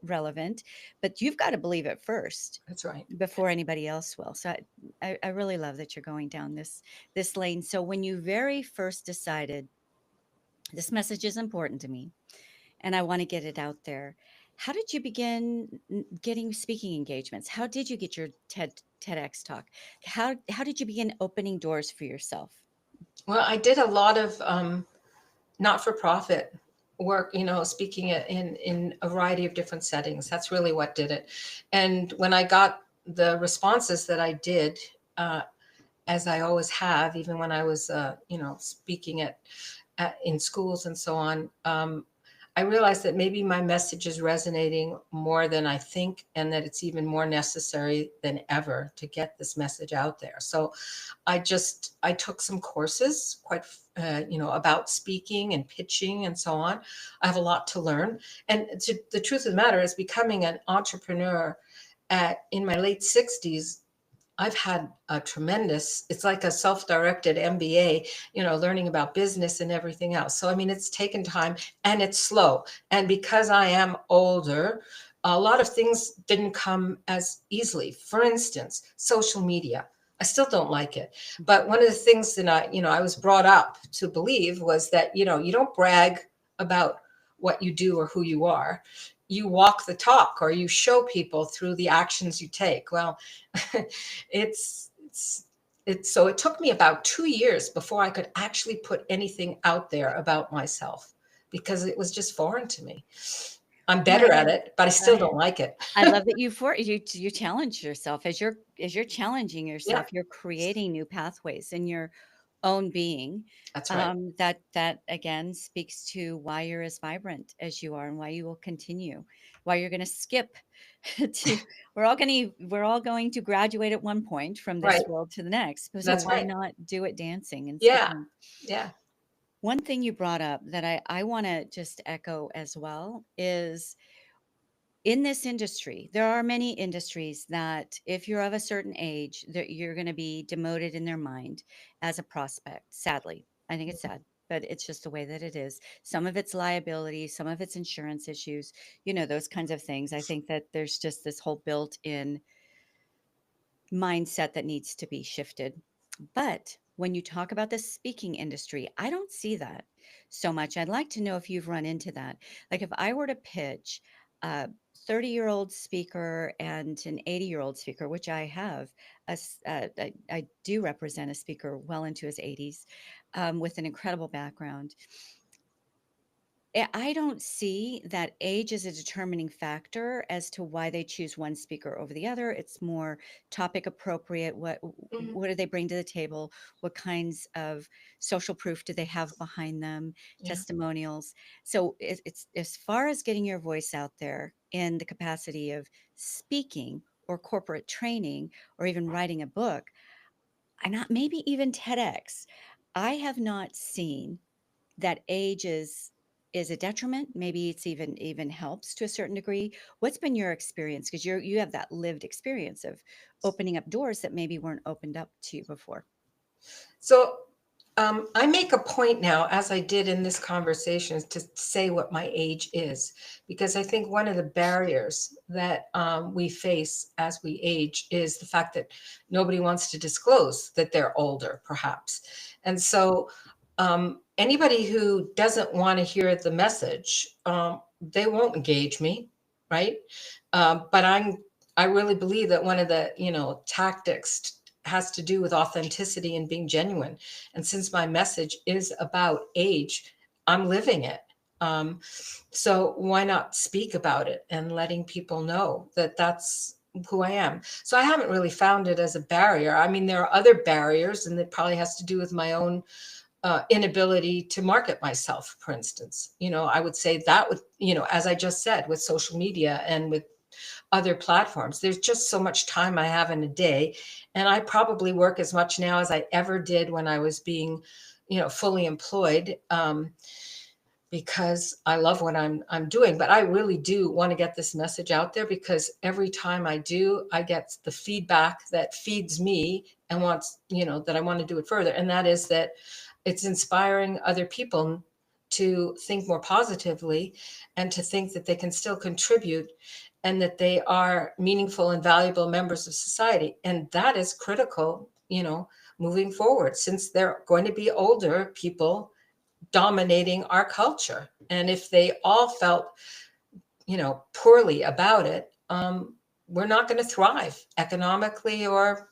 S1: relevant, but you've got to believe it first
S2: That's right.
S1: before anybody else will. So I really love that you're going down this lane. So when you very first decided this message is important to me and I want to get it out there, how did you begin getting speaking engagements? How did you get your TEDx talk? How did you begin opening doors for yourself?
S2: Well, I did a lot of not-for-profit work, speaking in a variety of different settings. That's really what did it. And when I got the responses that I did, as I always have, even when I was, speaking in schools and so on, I realized that maybe my message is resonating more than I think, and that it's even more necessary than ever to get this message out there. So I took some courses, about speaking and pitching and so on. I have a lot to learn. And the truth of the matter is, becoming an entrepreneur in my late 60s, I've had a tremendous, it's like a self-directed MBA, learning about business and everything else. So, I mean, it's taken time and it's slow. And because I am older, a lot of things didn't come as easily. For instance, social media. I still don't like it. But one of the things that I was brought up to believe was that, you don't brag about what you do or who you are. You walk the talk, or you show people through the actions you take. Well, it's so it took me about 2 years before I could actually put anything out there about myself, because it was just foreign to me. I'm better
S1: Right.
S2: at it, but I still don't like it.
S1: I love that you challenge yourself as you're challenging
S2: Yeah.
S1: yourself, you're creating new pathways and you're own being.
S2: That's right.
S1: That again speaks to why you're as vibrant as you are and why you will continue, why you're going to skip to we're all going to graduate at one point from
S2: Right.
S1: this world to the next. So
S2: That's
S1: why
S2: right.
S1: not do it dancing and
S2: Yeah.
S1: skipping?
S2: Yeah.
S1: One thing you brought up that I want to just echo as well is in this industry, there are many industries that if you're of a certain age, that you're going to be demoted in their mind as a prospect. Sadly, I think it's sad, but it's just the way that it is. Some of it's liability, some of it's insurance issues, those kinds of things. I think that there's just this whole built-in mindset that needs to be shifted. But when you talk about the speaking industry, I don't see that so much. I'd like to know if you've run into that. Like if I were to pitch a 30-year-old speaker and an 80-year-old speaker, which I have, I do represent a speaker well into his 80s with an incredible background. I don't see that age is a determining factor as to why they choose one speaker over the other. It's more topic appropriate.
S2: Mhm.
S1: What do they bring to the table? What kinds of social proof do they have behind them?
S2: Yeah.
S1: Testimonials. So it's as far as getting your voice out there in the capacity of speaking or corporate training or even writing a book, and not maybe even TEDx. I have not seen that age is a detriment. Maybe it's even helps to a certain degree. What's been your experience? Because you have that lived experience of opening up doors that maybe weren't opened up to you before.
S2: So I make a point now, as I did in this conversation, to say what my age is, because I think one of the barriers that we face as we age is the fact that nobody wants to disclose that they're older, perhaps. And so anybody who doesn't want to hear the message, they won't engage me, right? But I really believe that one of the tactics has to do with authenticity and being genuine. And since my message is about age, I'm living it. Um, so why not speak about it and letting people know that that's who I am? So I haven't really found it as a barrier. I mean, there are other barriers, and it probably has to do with my own inability to market myself, for instance. I would say that with, as I just said, with social media and with other platforms. There's just so much time I have in a day. And I probably work as much now as I ever did when I was being, fully employed. Because I love what I'm doing, but I really do want to get this message out there, because every time I do, I get the feedback that feeds me and wants, that I want to do it further. And that is that it's inspiring other people to think more positively and to think that they can still contribute and that they are meaningful and valuable members of society. And that is critical, moving forward, since they're going to be older people dominating our culture. And if they all felt, poorly about it, we're not going to thrive economically or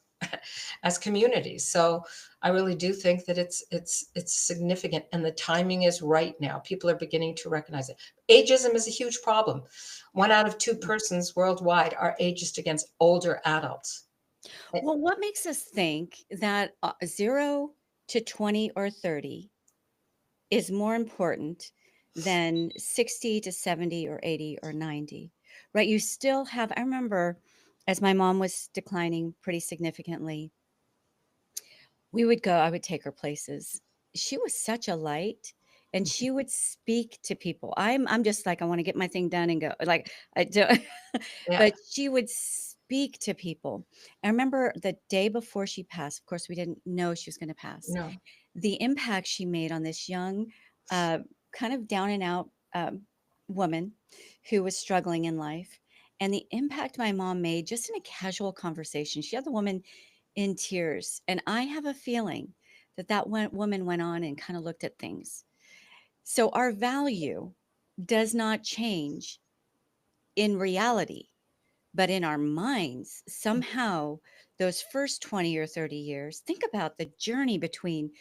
S2: as communities. So I really do think that it's significant, and the timing is right now. People are beginning to recognize it. Ageism is a huge problem. 1 out of 2 persons worldwide are ageist against older adults.
S1: Well, what makes us think that 0 to 20 or 30 is more important than 60 to 70 or 80 or 90, right? You still have, I remember as my mom was declining pretty significantly, I would take her places. She was such a light and she would speak to people. I'm just like, I want to get my thing done and go. Like I do,
S2: Yeah,
S1: but she would speak to people. I remember the day before she passed, of course, we didn't know she was going to pass.
S2: no.
S1: The impact she made on this young, uh, kind of down and out woman who was struggling in life, and the impact my mom made just in a casual conversation. She had the woman in tears. And I have a feeling that woman went on and kind of looked at things. So our value does not change in reality, but in our minds, somehow those first 20 or 30 years, think about the journey between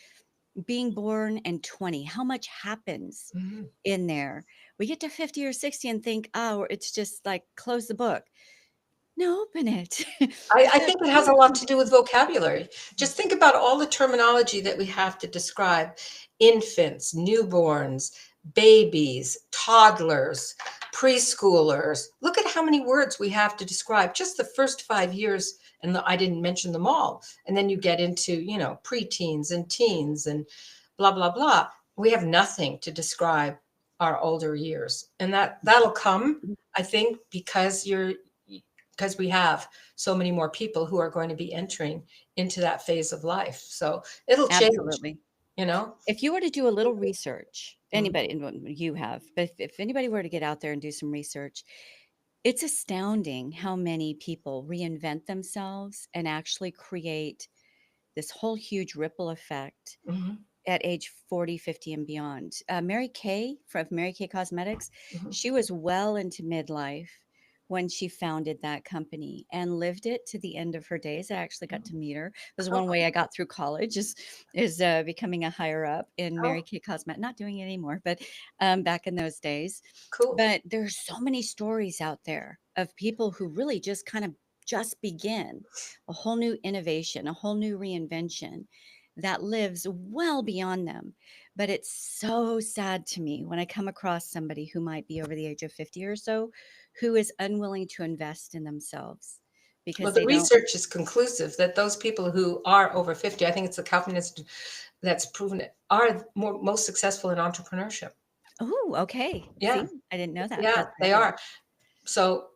S1: being born and 20, how much happens
S2: Mhm.
S1: in there. We get to 50 or 60 and think, oh, it's just like close the book. No, open it.
S2: I
S1: So
S2: think it has a lot to do with vocabulary. Just think about all the terminology that we have to describe infants, newborns, babies, toddlers, preschoolers. Look at how many words we have to describe just the first 5 years. And I didn't mention them all. And then you get into, preteens and teens and blah, blah, blah. We have nothing to describe our older years. And that'll come, I think, because we have so many more people who are going to be entering into that phase of life. So it'll change,
S1: absolutely.
S2: you know?
S1: If you were to do a little research,
S2: Mm,
S1: anybody, and what you have, but if anybody were to get out there and do some research, it's astounding how many people reinvent themselves and actually create this whole huge ripple effect
S2: mhm,
S1: at age 40, 50, and beyond. Mary Kay from Mary Kay Cosmetics,
S2: mhm.
S1: she was well into midlife when she founded that company and lived it to the end of her days. I actually got to meet her. It was one
S2: Oh,
S1: way I got through college is becoming a higher up in Mary
S2: oh,
S1: Kay Cosmetics. Not doing it anymore, but back in those days.
S2: cool.
S1: But there's so many stories out there of people who really just kind of just begin a whole new innovation, a whole new reinvention that lives well beyond them. But it's so sad to me when I come across somebody who might be over the age of 50 or so who is unwilling to invest in themselves
S2: Well,
S1: because
S2: the
S1: they don't.
S2: research is conclusive that those people who are over 50, I think it's the Kaufman Institute that's proven it, are most successful in entrepreneurship.
S1: Oh, okay.
S2: Yeah,
S1: See, I didn't know that.
S2: yeah,
S1: That's
S2: they
S1: fabulous.
S2: are. So,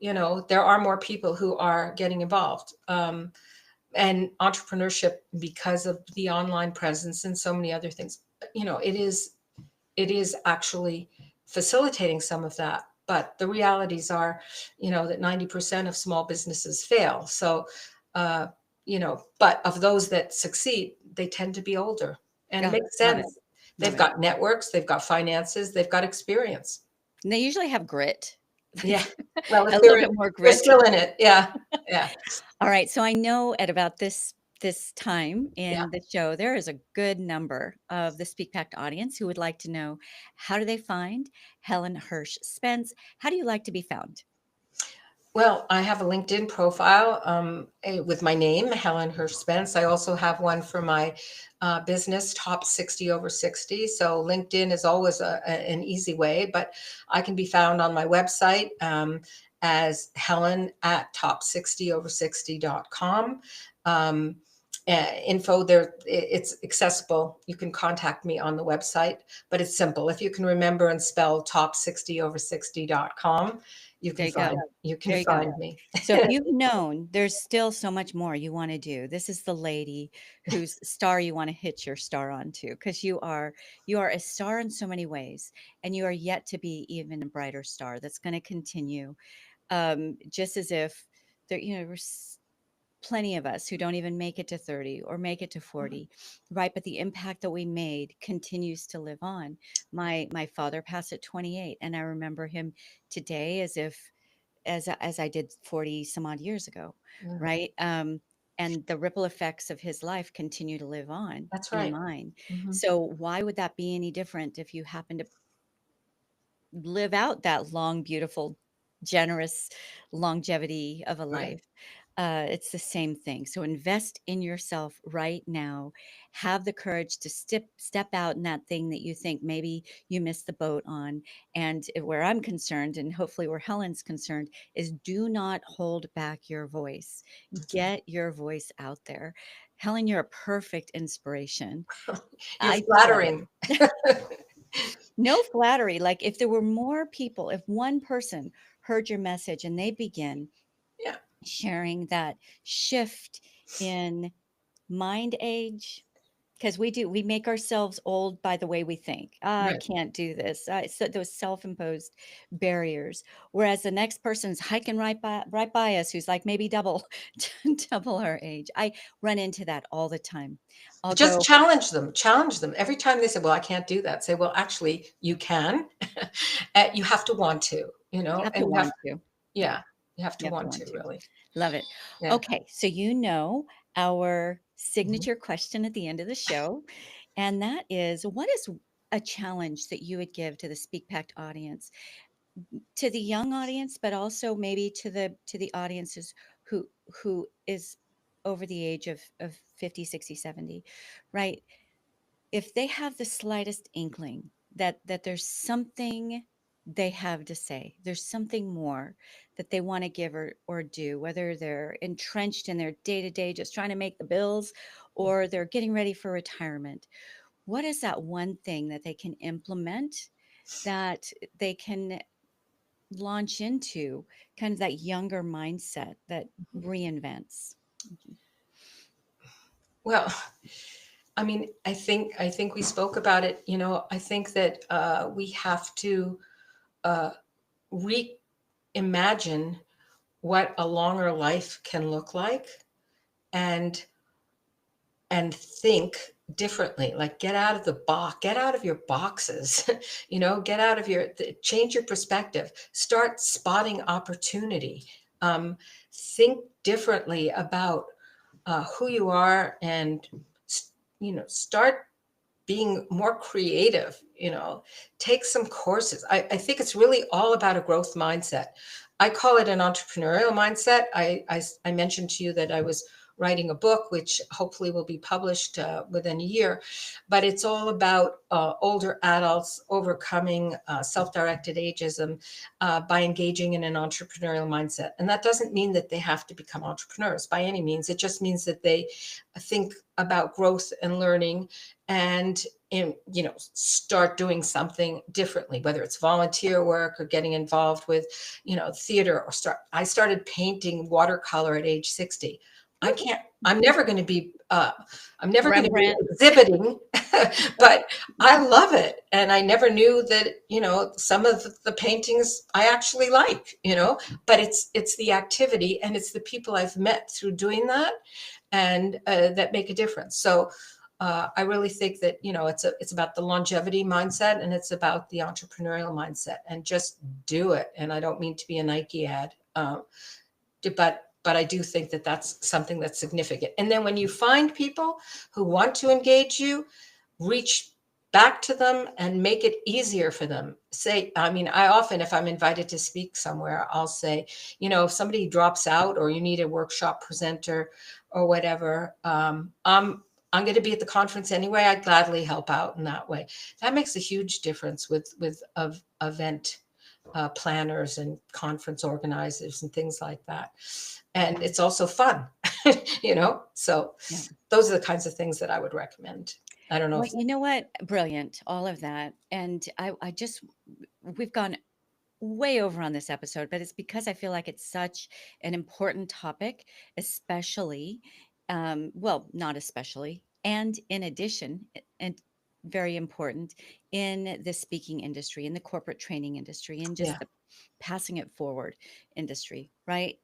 S2: there are more people who are getting involved. And entrepreneurship, because of the online presence and so many other things, it is actually facilitating some of that. But the realities are, that 90% of small businesses fail. So, uh, but of those that succeed, they tend to be older. And it
S1: Yeah,
S2: makes
S1: love it.
S2: sense.
S1: Love
S2: They've
S1: it.
S2: got networks, they've got finances, they've got experience.
S1: And they usually have grit,
S2: Yeah.
S1: like
S2: Well, if
S1: a little
S2: they're
S1: bit more
S2: they're
S1: grit.
S2: still in it. Yeah. Yeah.
S1: All right, so I know at about this time
S2: Yeah.
S1: in the show, there is a good number of the Speak Packed audience who would like to know, how do they find Helen Hirsh Spence? How do you like to be found?
S2: Well, I have a LinkedIn profile with my name, Helen Hirsh Spence. I also have one for my business, Top 60 Over 60. So LinkedIn is always an easy way, but I can be found on my website as Helen at top60over60.com. Info there, it's accessible. You can contact me on the website, but it's simple. If you can remember and spell top60over60.com, you
S1: There
S2: can
S1: you go.
S2: find you can
S1: There you go.
S2: find me.
S1: So if you've known there's still so much more you want to do, this is the lady whose star you want to hitch your star onto, because you are a star in so many ways, and you are yet to be even a brighter star that's going to continue. Just as if there, there's plenty of us who don't even make it to 30 or make it to 40, right? But the impact that we made continues to live on. My father passed at 28, and I remember him today as if as I did 40 some odd years ago,
S2: Yeah,
S1: right? And the ripple effects of his life continue to live on
S2: that's
S1: in
S2: right.
S1: mine.
S2: Mhm.
S1: So why would that be any different if you happen to live out that long, beautiful, generous longevity of a
S2: Right.
S1: life? It's the same thing. So invest in yourself right now. Have the courage to step out in that thing that you think maybe you missed the boat on. And where I'm concerned, and hopefully where Helen's concerned, is do not hold back your voice.
S2: That's right.
S1: Get your voice out there. Helen, you're a perfect inspiration.
S2: You're
S1: I just love
S2: flattering.
S1: it. No flattery. Like if there were more people, if one person heard your message and they begin
S2: Yeah,
S1: sharing that shift in mind age, because we make ourselves old by the way we think. I
S2: right.
S1: can't do this. So those self-imposed barriers. Whereas the next person's hiking right by us, who's like maybe double double our age. I run into that all the time. I'll
S2: Just
S1: go,
S2: challenge them. Challenge them. Every time they say, "Well, I can't do that," say, "Well, actually, you can. You have to want to,
S1: you have to
S2: and
S1: want to. Yeah,
S2: yeah, you have to
S1: you have to
S2: want
S1: want
S2: to,
S1: to.
S2: really."
S1: Love it.
S2: Yeah.
S1: Okay, so our
S2: Mhm.
S1: signature question at the end of the show, and that is, what is a challenge that you would give to the Speak Pact audience to the young audience, but also maybe to the audiences who is over the age of 50, 60, 70, right? If they have the slightest inkling that there's something they have to say, there's something more that they want to give or do, whether they're entrenched in their day to day, just trying to make the bills, or they're getting ready for retirement, what is that one thing that they can implement that they can launch into kind of that younger mindset that reinvents?
S2: Well, I mean, I think we spoke about it. You know, I think that we have to uh, reimagine what a longer life can look like, and think differently. Like, get out of the box, get out of your boxes. You know, get out of your change your perspective, start spotting opportunity, um, think differently about who you are, and you know, start being more creative. You know, take some courses. I think it's really all about a growth mindset. I call it an entrepreneurial mindset. I mentioned to you that I was writing a book, which hopefully will be published within a year. But it's all about older adults overcoming self-directed ageism by engaging in an entrepreneurial mindset. And that doesn't mean that they have to become entrepreneurs by any means. It just means that they think about growth and learning, and you know, start doing something differently, whether it's volunteer work or getting involved with, you know, theater, or I started painting watercolor at age 60. I can't, I'm never going to be I'm never going to be
S1: Rembrandt.
S2: exhibiting, but I love it. And I never knew that, you know, some of the paintings I actually like, you know, but it's the activity, and it's the people I've met through doing that, and that make a difference. So I really think that, you know, it's about the longevity mindset, and it's about the entrepreneurial mindset, and just do it. And I don't mean to be a Nike ad, but I do think that that's something that's significant. And then when you find people who want to engage you, reach back to them and make it easier for them. Say, I mean, I often, if I'm invited to speak somewhere, I'll say, you know, if somebody drops out or you need a workshop presenter or whatever, I'm going to be at the conference anyway. I'd gladly help out in that way. That makes a huge difference with event planners and conference organizers and things like that. And it's also fun, you know? So
S1: Yeah.
S2: those are the kinds of things that I would recommend. I don't know
S1: Well,
S2: if,
S1: you know what? Brilliant. All of that. And I just, we've gone way over on this episode, but it's because I feel like it's such an important topic, especially, well, not especially, and in addition, and very important in the speaking industry, in the corporate training industry, and
S2: yeah,
S1: just the passing it forward industry, right?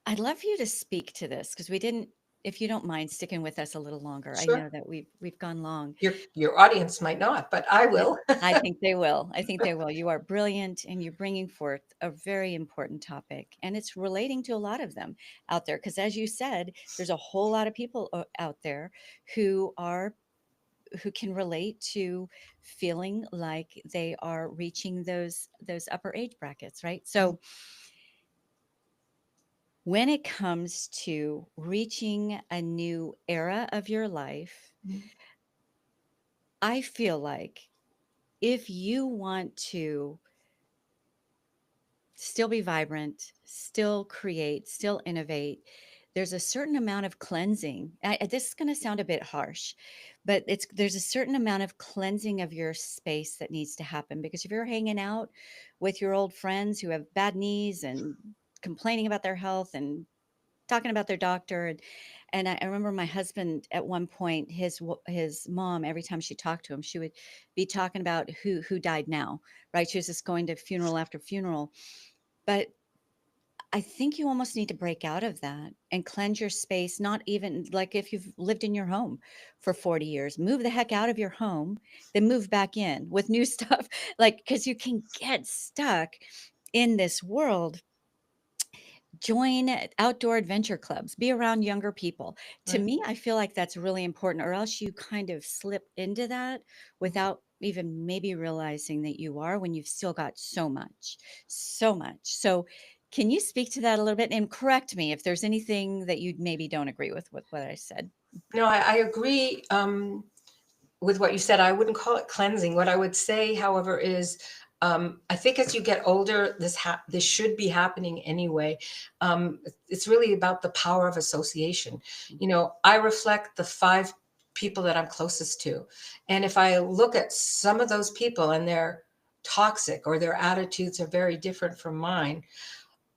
S1: I'd love for you to speak to this because we didn't. If you don't mind sticking with us a little longer, I know
S2: sure.
S1: that we've gone long.
S2: Your audience might not, but I
S1: I
S2: will.
S1: I think they will. I think they will. You are brilliant and you're bringing forth a very important topic, and it's relating to a lot of them out there because as you said, there's a whole lot of people out there who are who can relate to feeling like they are reaching those upper age brackets, right? So when it comes to reaching a new era of your life, I feel like if you want to still be vibrant, still create, still innovate, there's a certain amount of cleansing. This is going to sound a bit harsh, but there's a certain amount of cleansing of your space that needs to happen because if you're hanging out with your old friends who have bad knees and complaining about their health and talking about their doctor and I remember my husband at one point his mom every time she talked to him she would be talking about who died now, right? She was just going to funeral after funeral. But I think you almost need to break out of that and cleanse your space. Not even like if you've lived in your home for 40 years, move the heck out of your home, then move back in with new stuff. Like, because you can get stuck in this world. Join outdoor adventure clubs, be around younger people. To
S2: Right.
S1: me, I feel like that's really important, or else you kind of slip into that without even maybe realizing that you are when you've still got so much, so much. So, can you speak to that a little bit and correct me if there's anything that you maybe don't agree with what I said?
S2: No, I agree with what you said. I wouldn't call it cleansing. What I would say, however, is I think as you get older, this should be happening anyway. It's really about the power of association. You know, I reflect the 5 people that I'm closest to, and if I look at some of those people and they're toxic or their attitudes are very different from mine,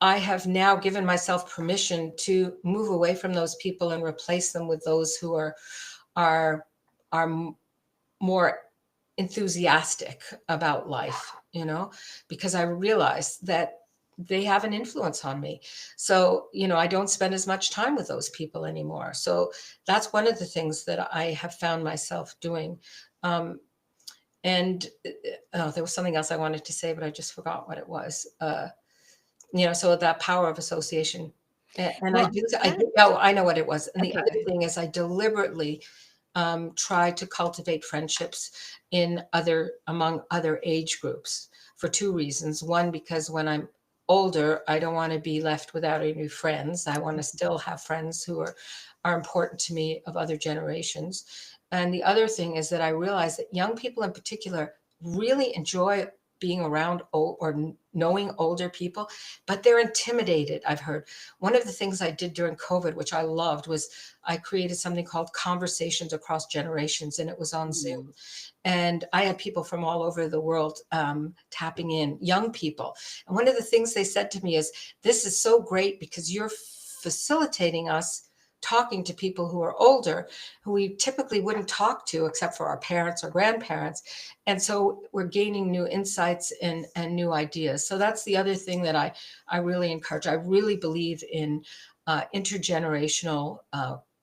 S2: I have now given myself permission to move away from those people and replace them with those who are are more enthusiastic about life, you know, because I realize that they have an influence on me. So, you know, I don't spend as much time with those people anymore. So that's one of the things that I have found myself doing. Um, and oh, there was something else I wanted to say, but I just forgot what it was. You know, so that power of association. And
S1: Well,
S2: I
S1: that
S2: do know, I know what it was. And the
S1: okay, go
S2: other
S1: ahead.
S2: thing is I deliberately try to cultivate friendships among other age groups for 2 reasons. One, because when I'm older, I don't want to be left without any friends. I want to still have friends who are important to me of other generations. And the other thing is that I realize that young people in particular really enjoy being around knowing older people, but they're intimidated. I've heard one of the things I did during COVID, which I loved, was I created something called Conversations Across Generations, and it was on
S1: Mhm.
S2: Zoom. And I had people from all over the world tapping in, young people. And one of the things they said to me is, this is so great because you're facilitating us talking to people who are older, who we typically wouldn't talk to except for our parents or grandparents. And so we're gaining new insights and new ideas. So that's the other thing that I really encourage. I really believe in intergenerational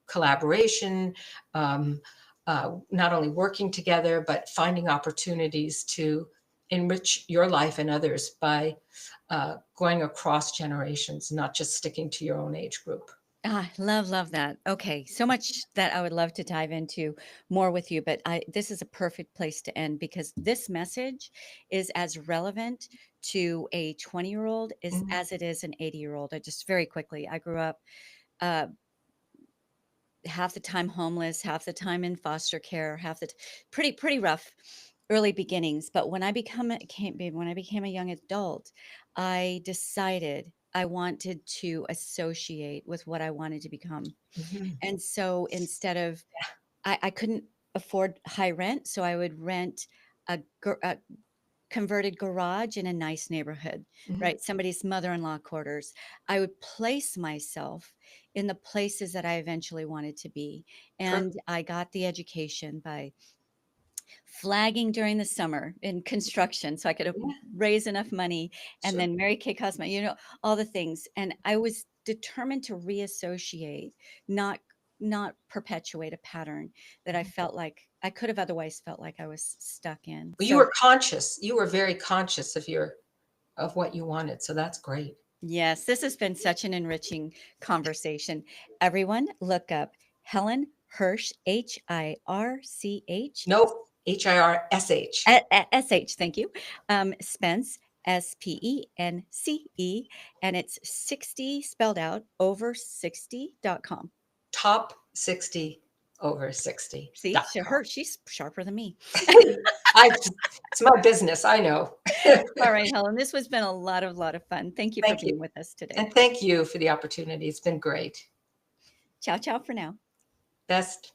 S2: collaboration, not only working together, but finding opportunities to enrich your life and others by going across generations, not just sticking to your own age group.
S1: Ah, love that. Okay, so much that I would love to dive into more with you, but this is a perfect place to end because this message is as relevant to a 20-year-old
S2: Mhm.
S1: as it is an 80-year-old. I just very quickly, I grew up uh, half the time homeless, half the time in foster care, half the pretty rough early beginnings. But when I became a young adult, I decided I wanted to associate with what I wanted to become.
S2: Mhm.
S1: And so instead of I couldn't afford high rent, so I would rent a converted garage in a nice neighborhood,
S2: Mhm.
S1: right? Somebody's mother-in-law quarters. I would place myself in the places that I eventually wanted to be. And
S2: Perfect.
S1: I got the education by flagging during the summer in construction so I could
S2: Yeah,
S1: raise enough money and
S2: sure.
S1: then Mary Kay Cosme, all the things. And I was determined to reassociate, not not perpetuate a pattern that I felt like I could have otherwise felt like I was stuck in.
S2: You
S1: So
S2: were conscious. You were very conscious of what you wanted. So that's great.
S1: yes, this has been such an enriching conversation. Everyone, look up Helen Hirsh, Hirch,
S2: Nope. HIRSH.
S1: SH, thank you. Spence, Spence, and it's 60 spelled out over 60.com.
S2: Top 60 over
S1: See,
S2: 60.com.
S1: she's sharper than me.
S2: I, it's my business. I know.
S1: All right, Helen, this has been a lot of fun. Thank you for
S2: Thank you.
S1: being with us today.
S2: And thank you for the opportunity. It's been great.
S1: Ciao, ciao for now.
S2: Best